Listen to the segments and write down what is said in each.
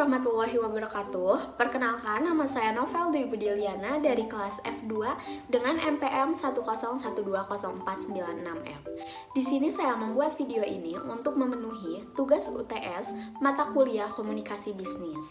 warahmatullahi wabarakatuh. Perkenalkan, nama saya Novel Dwi Budiliana dari kelas F2 dengan NPM 101204996F. Di sini saya membuat video ini untuk memenuhi tugas UTS mata kuliah komunikasi bisnis.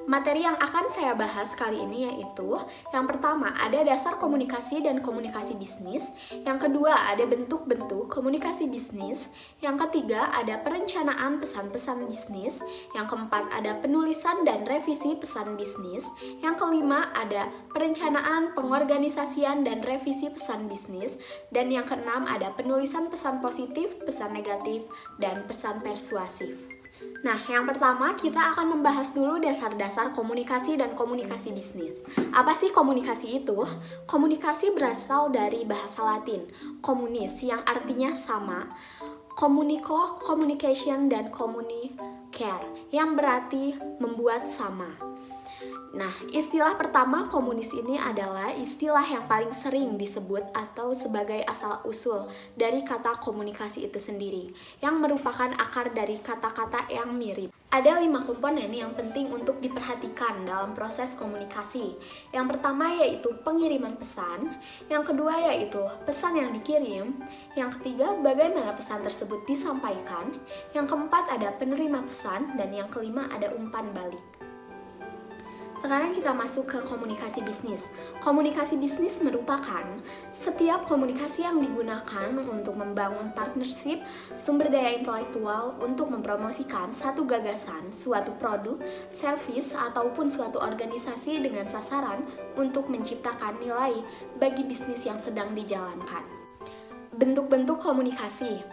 Materi yang akan saya bahas kali ini yaitu yang pertama ada dasar komunikasi dan komunikasi bisnis, yang kedua ada bentuk-bentuk komunikasi bisnis, yang ketiga ada perencanaan pesan-pesan bisnis, yang keempat ada penulisan dan revisi pesan bisnis, yang kelima ada perencanaan pengorganisasian dan revisi pesan bisnis, dan yang keenam ada penulisan pesan positif, pesan negatif, dan pesan persuasif. Nah, yang pertama kita akan membahas dulu dasar-dasar komunikasi dan komunikasi bisnis. Apa sih komunikasi itu? Komunikasi berasal dari bahasa Latin, communis, yang artinya sama, communico, communication, dan communicare, yang berarti membuat sama. Nah, istilah pertama komunis ini adalah istilah yang paling sering disebut atau sebagai asal-usul dari kata komunikasi itu sendiri, yang merupakan akar dari kata-kata yang mirip. Ada 5 komponen yang penting untuk diperhatikan dalam proses komunikasi. Yang pertama yaitu pengiriman pesan, yang kedua yaitu pesan yang dikirim, yang ketiga bagaimana pesan tersebut disampaikan, yang keempat ada penerima pesan, dan yang kelima ada umpan balik. Sekarang kita masuk ke komunikasi bisnis. Komunikasi bisnis merupakan setiap komunikasi yang digunakan untuk membangun partnership sumber daya intelektual untuk mempromosikan satu gagasan, suatu produk, servis, ataupun suatu organisasi dengan sasaran untuk menciptakan nilai bagi bisnis yang sedang dijalankan. Bentuk-bentuk komunikasi.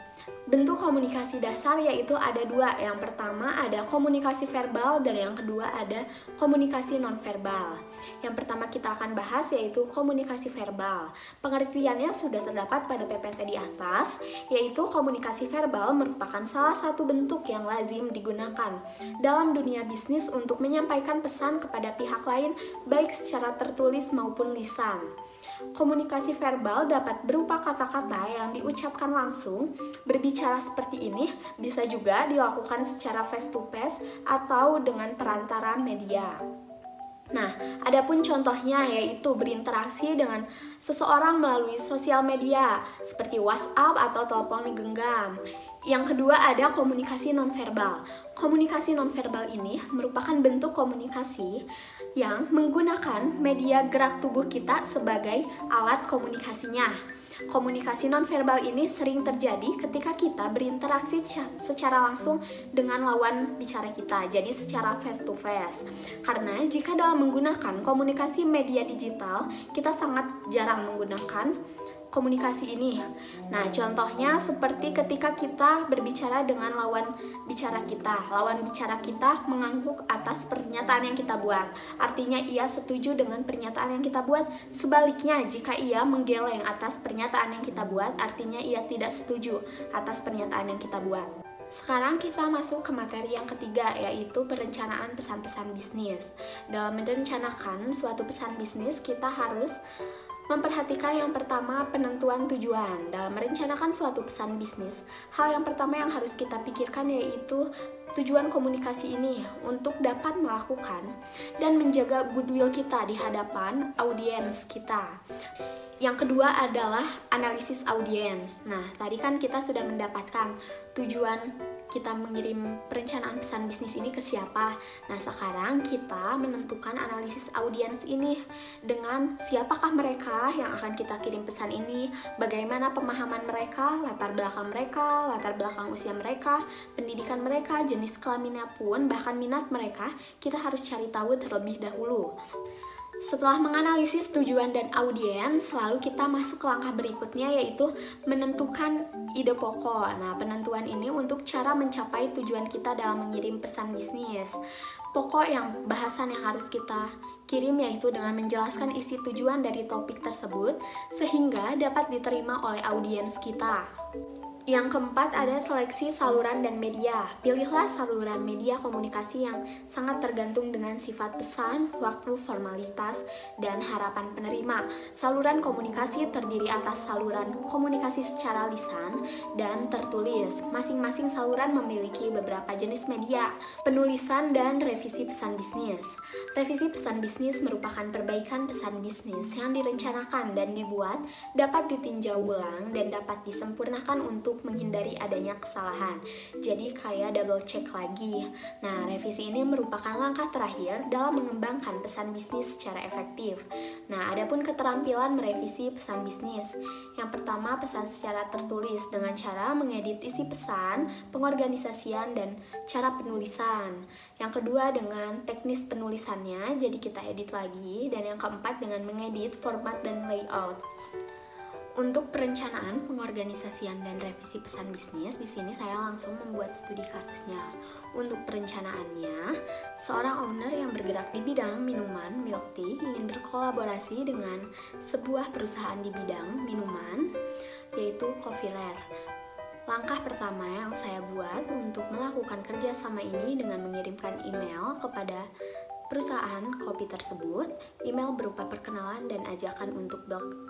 Bentuk komunikasi dasar yaitu ada 2. Yang pertama ada komunikasi verbal dan yang kedua ada komunikasi nonverbal. Yang pertama kita akan bahas yaitu komunikasi verbal. Pengertiannya sudah terdapat pada PPT di atas, yaitu komunikasi verbal merupakan salah satu bentuk yang lazim digunakan dalam dunia bisnis untuk menyampaikan pesan kepada pihak lain baik secara tertulis maupun lisan. Komunikasi verbal dapat berupa kata-kata yang diucapkan langsung, berbicara seperti ini, bisa juga dilakukan secara face to face atau dengan perantara media. Nah, adapun contohnya yaitu berinteraksi dengan seseorang melalui sosial media seperti WhatsApp atau telepon genggam. Yang kedua ada komunikasi nonverbal. Komunikasi nonverbal ini merupakan bentuk komunikasi yang menggunakan media gerak tubuh kita sebagai alat komunikasinya. Komunikasi nonverbal ini sering terjadi ketika kita berinteraksi secara langsung dengan lawan bicara kita, jadi secara face to face. Karena jika dalam menggunakan komunikasi media digital, kita sangat jarang menggunakan komunikasi ini. Nah, contohnya seperti ketika kita berbicara dengan lawan bicara kita. Lawan bicara kita mengangguk atas pernyataan yang kita buat. Artinya ia setuju dengan pernyataan yang kita buat. Sebaliknya, jika ia menggeleng atas pernyataan yang kita buat, artinya ia tidak setuju atas pernyataan yang kita buat. Sekarang kita masuk ke materi yang ketiga, yaitu perencanaan pesan-pesan bisnis. Dalam merencanakan suatu pesan bisnis, kita harus memperhatikan yang pertama penentuan tujuan. Dalam merencanakan suatu pesan bisnis, hal yang pertama yang harus kita pikirkan yaitu tujuan komunikasi ini untuk dapat melakukan dan menjaga goodwill kita di hadapan audiens kita. Yang kedua adalah analisis audiens. Nah, tadi kan kita sudah mendapatkan tujuan kita mengirim perencanaan pesan bisnis ini ke siapa. Nah, sekarang kita menentukan analisis audiens ini dengan siapakah mereka yang akan kita kirim pesan ini, bagaimana pemahaman mereka, latar belakang usia mereka, pendidikan mereka, jenis kelaminnya pun, bahkan minat mereka, kita harus cari tahu terlebih dahulu. Setelah menganalisis tujuan dan audiens, lalu kita masuk ke langkah berikutnya yaitu menentukan ide pokok. Nah, penentuan ini untuk cara mencapai tujuan kita dalam mengirim pesan bisnis. Pokok bahasan yang harus kita kirim yaitu dengan menjelaskan isi tujuan dari topik tersebut sehingga dapat diterima oleh audiens kita. Yang keempat ada seleksi saluran dan media. Pilihlah saluran media komunikasi yang sangat tergantung dengan sifat pesan, waktu, formalitas, dan harapan penerima. Saluran komunikasi terdiri atas saluran komunikasi secara lisan dan tertulis. Masing-masing saluran memiliki beberapa jenis media. Penulisan dan revisi pesan bisnis. Revisi pesan bisnis merupakan perbaikan pesan bisnis yang direncanakan dan dibuat, dapat ditinjau ulang, dan dapat disempurnakan untuk menghindari adanya kesalahan. Jadi kayak double check lagi. Nah, revisi ini merupakan langkah terakhir dalam mengembangkan pesan bisnis secara efektif. Nah, adapun keterampilan merevisi pesan bisnis. Yang pertama, pesan secara tertulis dengan cara mengedit isi pesan, pengorganisasian, dan cara penulisan. Yang kedua dengan teknis penulisannya, jadi kita edit lagi. Dan yang keempat dengan mengedit format dan layout. Untuk perencanaan, pengorganisasian, dan revisi pesan bisnis, di sini saya langsung membuat studi kasusnya. Untuk perencanaannya, seorang owner yang bergerak di bidang minuman milk tea ingin berkolaborasi dengan sebuah perusahaan di bidang minuman, yaitu Coffee Rare. Langkah pertama yang saya buat untuk melakukan kerjasama ini dengan mengirimkan email kepada perusahaan kopi tersebut, email berupa perkenalan dan ajakan untuk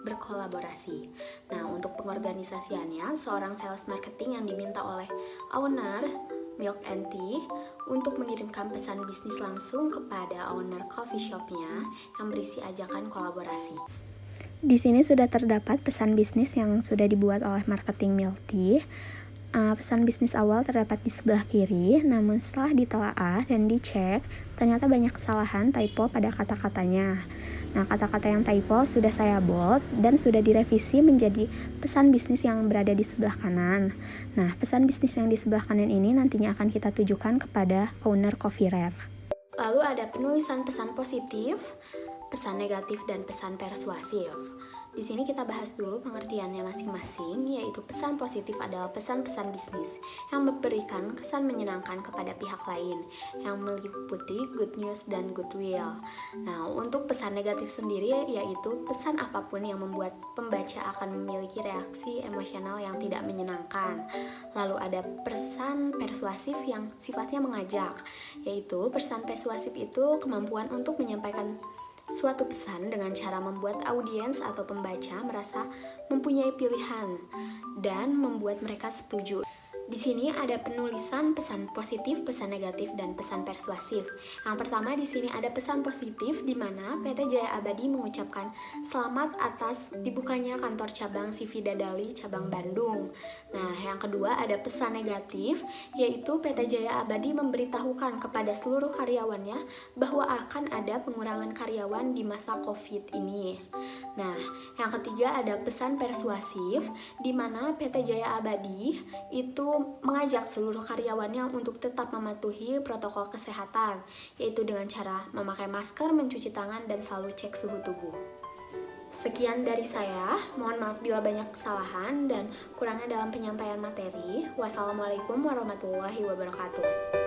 berkolaborasi. Nah, untuk pengorganisasiannya, seorang sales marketing yang diminta oleh owner Milk and Tea untuk mengirimkan pesan bisnis langsung kepada owner coffee shopnya yang berisi ajakan kolaborasi. Di sini sudah terdapat pesan bisnis yang sudah dibuat oleh marketing Milk Tea. Pesan bisnis awal terdapat di sebelah kiri, namun setelah ditelaah dan dicek, ternyata banyak kesalahan typo pada kata-katanya. Nah, kata-kata yang typo sudah saya bold dan sudah direvisi menjadi pesan bisnis yang berada di sebelah kanan. Nah, pesan bisnis yang di sebelah kanan ini nantinya akan kita tujukan kepada owner Coffee Rare. Lalu ada penulisan pesan positif, pesan negatif, dan pesan persuasif. Di sini kita bahas dulu pengertiannya masing-masing, yaitu pesan positif adalah pesan-pesan bisnis yang memberikan kesan menyenangkan kepada pihak lain, yang meliputi good news dan goodwill. Nah, untuk pesan negatif sendiri yaitu pesan apapun yang membuat pembaca akan memiliki reaksi emosional yang tidak menyenangkan. Lalu ada pesan persuasif yang sifatnya mengajak, yaitu pesan persuasif itu kemampuan untuk menyampaikan suatu pesan dengan cara membuat audiens atau pembaca merasa mempunyai pilihan dan membuat mereka setuju. Di sini ada penulisan pesan positif, pesan negatif, dan pesan persuasif. Yang pertama di sini ada pesan positif di mana PT Jaya Abadi mengucapkan selamat atas dibukanya kantor cabang CV Dadali cabang Bandung. Nah, yang kedua ada pesan negatif, yaitu PT Jaya Abadi memberitahukan kepada seluruh karyawannya bahwa akan ada pengurangan karyawan di masa COVID ini. Nah, yang ketiga ada pesan persuasif di mana PT Jaya Abadi itu mengajak seluruh karyawannya untuk tetap mematuhi protokol kesehatan, yaitu dengan cara memakai masker, mencuci tangan, dan selalu cek suhu tubuh. Sekian dari saya, mohon maaf bila banyak kesalahan dan kurangnya dalam penyampaian materi. Wassalamualaikum warahmatullahi wabarakatuh.